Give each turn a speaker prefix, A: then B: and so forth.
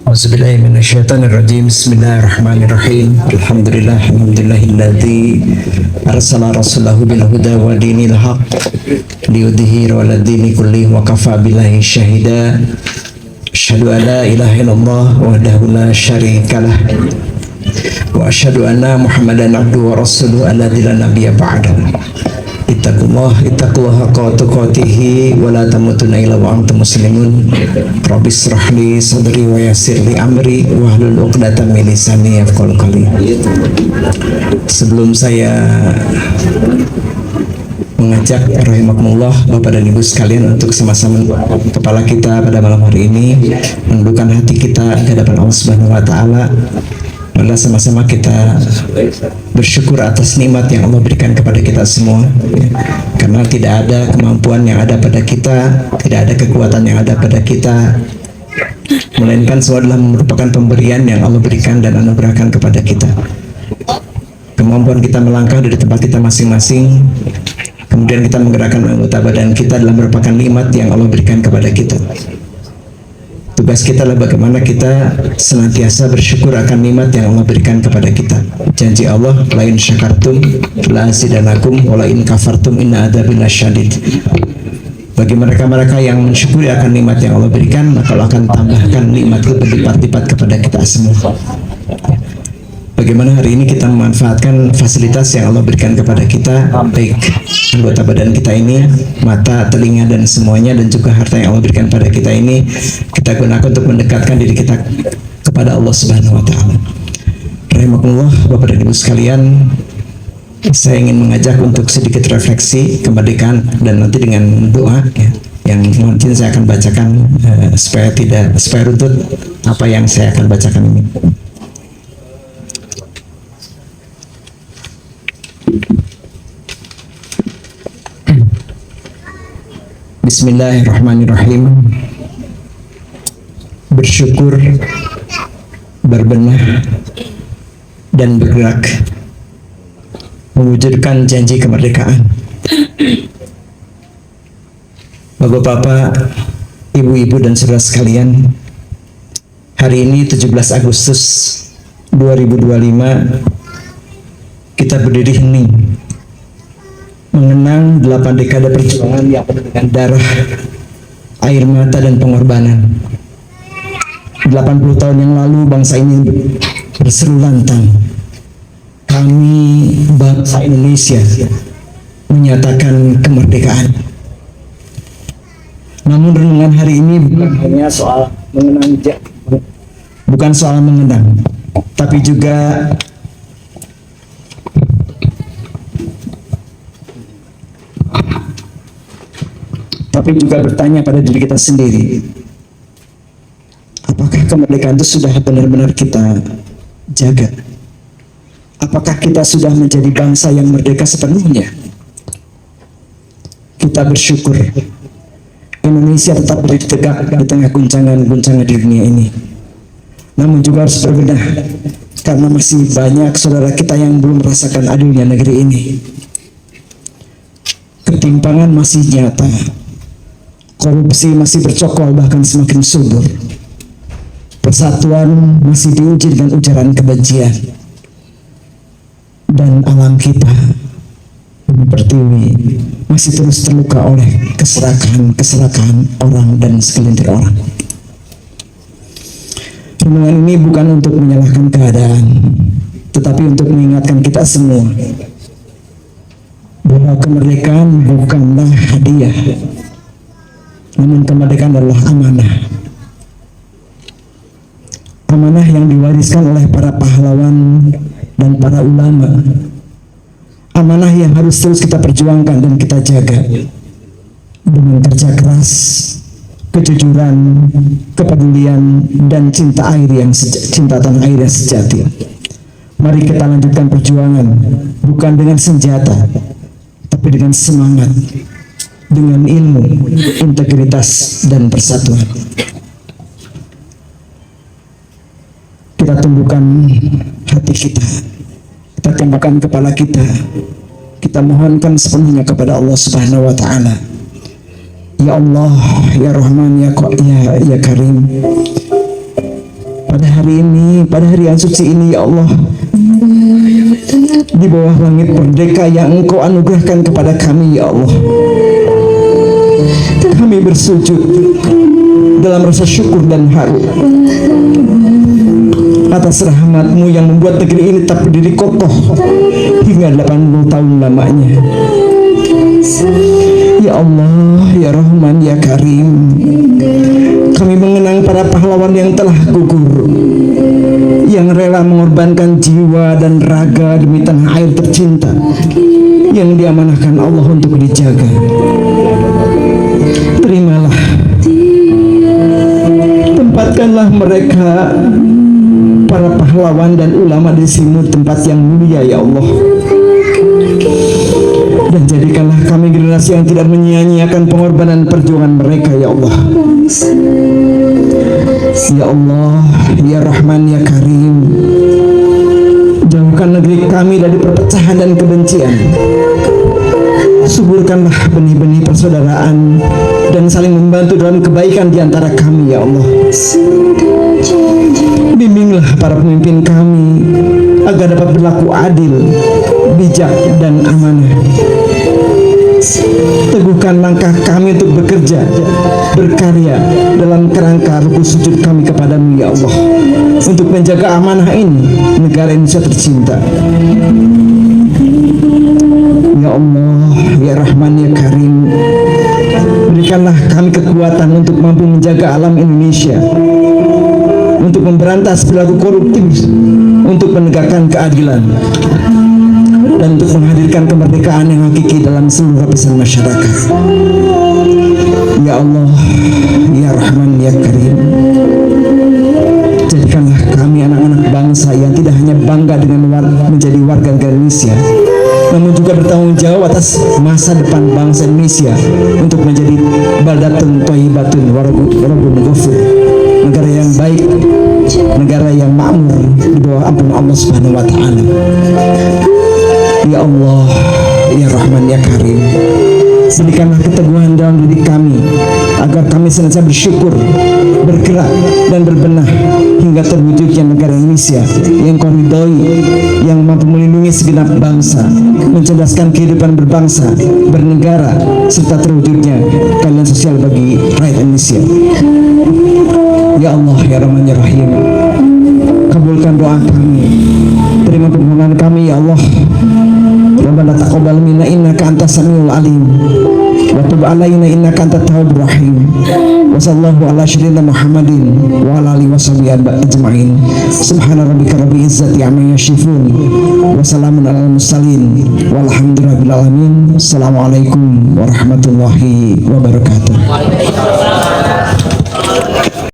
A: Auzubillahi minasyaitonirrajim. Bismillahirrahmanirrahim. Alhamdulillahilladzi arsala rasulahu bil huda wa dinil haqq liyudhhirahu 'ala dini kullihi wa kafa billahi syahida. Asyhadu an la ilaha illallah wahdahu la syarikalah wa asyhadu anna Muhammadan abduhu wa rasuluhu alladzi la nabiyya ba'dahu. Ittaqullaha haqqa tuqatih wa la tamutunna illa wa antum muslimun. Rabbi shrah li sadri wa yassir li amri wahlul 'uqdatam min lisani yafqahu qawli. Sebelum saya mengajak rahimakumullah Bapak dan Ibu sekalian untuk sama-sama kepala kita pada malam hari ini, menundukkan hati kita di hadapan Allah Subhanahu wa taala. Mari sama-sama kita bersyukur atas nikmat yang Allah berikan kepada kita semua, karena tidak ada kemampuan yang ada pada kita, tidak ada kekuatan yang ada pada kita, melainkan semua adalah merupakan pemberian yang Allah berikan dan anugerahkan kepada kita. Kemampuan kita melangkah dari tempat kita masing-masing, kemudian kita menggerakkan anggota badan kita, adalah merupakan nikmat yang Allah berikan kepada kita. Tugas kita adalah bagaimana kita senantiasa bersyukur akan nikmat yang Allah berikan kepada kita. Janji Allah, la in syakartum la azidanakum wa la in kafartum inna adzabi lasyadid. Bagi mereka-mereka yang mensyukuri akan nikmat yang Allah berikan, maka Allah akan tambahkan nikmat berlipat-lipat kepada kita semua. Bagaimana hari ini kita memanfaatkan fasilitas yang Allah berikan kepada kita, baik anggota badan kita ini, mata, telinga, dan semuanya, dan juga harta yang Allah berikan pada kita ini, kita gunakan untuk mendekatkan diri kita kepada Allah Subhanahu wa taala. Rahimakumullah Bapak dan Ibu sekalian, saya ingin mengajak untuk sedikit refleksi kemerdekaan, dan nanti dengan doa yang mungkin saya akan bacakan supaya runtut apa yang saya akan bacakan ini. Bismillahirrahmanirrahim. Bersyukur, berbenah, dan bergerak mewujudkan janji kemerdekaan. Bapak-bapak, ibu-ibu, dan saudara sekalian, hari ini 17 Agustus 2025, kita berdiri hening mengenang 8 dekade perjuangan yang penuh dengan darah, air mata, dan pengorbanan. 80 tahun yang lalu bangsa ini berseru lantang, kami bangsa Indonesia menyatakan kemerdekaan. Namun renungan hari ini bukan hanya soal mengenang, tapi juga bertanya pada diri kita sendiri, apakah kemerdekaan itu sudah benar-benar kita jaga? Apakah kita sudah menjadi bangsa yang merdeka sepenuhnya? Kita bersyukur Indonesia tetap berdiri tegak di tengah guncangan-guncangan di dunia ini. Namun juga harus berbenah, karena masih banyak saudara kita yang belum merasakan adilnya negeri ini. Ketimpangan masih nyata, korupsi masih bercokol, bahkan semakin subur. Persatuan masih diuji dengan ujaran kebencian. Dan alam kita, bumi pertiwi, masih terus terluka oleh keserakahan orang dan segelintir orang. Renungan ini bukan untuk menyalahkan keadaan, tetapi untuk mengingatkan kita semua bahwa kemerdekaan bukanlah hadiah, namun kemerdekaan adalah amanah. Amanah yang diwariskan oleh para pahlawan dan para ulama. Amanah yang harus terus kita perjuangkan dan kita jaga dengan kerja keras, kejujuran, kepedulian, dan cinta tanah air yang sejati. Mari kita lanjutkan perjuangan, bukan dengan senjata, tapi dengan semangat, dengan ilmu, integritas, dan persatuan. Kita tumbuhkan hati kita tumbuhkan kepala kita mohonkan sepenuhnya kepada Allah Subhanahu wa taala. Ya Allah, ya Rahman, ya Karim, hari ini, pada hari yang suci ini ya Allah, di bawah langit merdeka yang Engkau anugerahkan kepada kami ya Allah, kami bersujud dalam rasa syukur dan haru atas rahmat-Mu yang membuat negeri ini tetap berdiri kokoh hingga 80 tahun lamanya. Ya Allah, ya Rahman, ya Karim, kami mengenang para pahlawan yang telah gugur, yang rela mengorbankan jiwa dan raga demi tanah air tercinta yang diamanahkan Allah untuk dijaga. Terimalah, tempatkanlah mereka, para pahlawan dan ulama di sini tempat yang mulia ya Allah, dan jadikanlah kami generasi yang tidak menyia-nyiakan pengorbanan perjuangan mereka ya Allah. Ya Allah, ya Rahman, ya Karim, jauhkan negeri kami dari perpecahan dan kebencian. Suburkanlah benih-benih persaudaraan dan saling membantu dalam kebaikan di antara kami ya Allah. Bimbinglah para pemimpin kami agar dapat berlaku adil, bijak, dan amanah. Teguhkan langkah kami untuk bekerja, berkarya dalam kerangka rukun sujud kami kepadamu ya Allah, untuk menjaga amanah ini, negara Indonesia tercinta. Ya Allah, ya Rahman, ya Karim, berikanlah kami kekuatan untuk mampu menjaga alam Indonesia, untuk memberantas perilaku koruptif, untuk menegakkan keadilan, dan untuk menghadirkan kemerdekaan yang hakiki dalam seluruh lapisan masyarakat. Ya Allah, ya Rahman, ya Karim, jadikanlah kami anak-anak bangsa yang tidak hanya bangga dengan menjadi warga negara Indonesia, namun juga bertanggung jawab atas masa depan bangsa Indonesia untuk menjadi baldatun thayyibatun wa rabbun ghafur, negara yang baik, negara yang makmur di bawah ampun Allah Subhanahu wa taala. Ya Allah, ya Rahman, ya Karim, berikanlah keteguhan dalam diri kami agar kami senantiasa bersyukur, bergerak, dan berbenah hingga terwujudnya negara Indonesia yang Kau ridhoi, yang mampu melindungi segenap bangsa, mencerdaskan kehidupan berbangsa, bernegara, serta terwujudnya keadilan sosial bagi rakyat Indonesia. Ya Allah, ya Rahman, ya Rahim, kabulkan doa kami, terima permohonan kami ya Allah. Rabbana taqabbal minna innaka antas samiul alim wa tub alaina innaka antat tawwabur rahim. Wa sallallahu ala sayyidina Muhammadin wa ala alihi washabihi ajma'in. Subhana rabbika rabbil izzati amma yasifun wa salamun alal mursalin walhamdulillahi alamin. Assalamualaikum warahmatullahi wabarakatuh.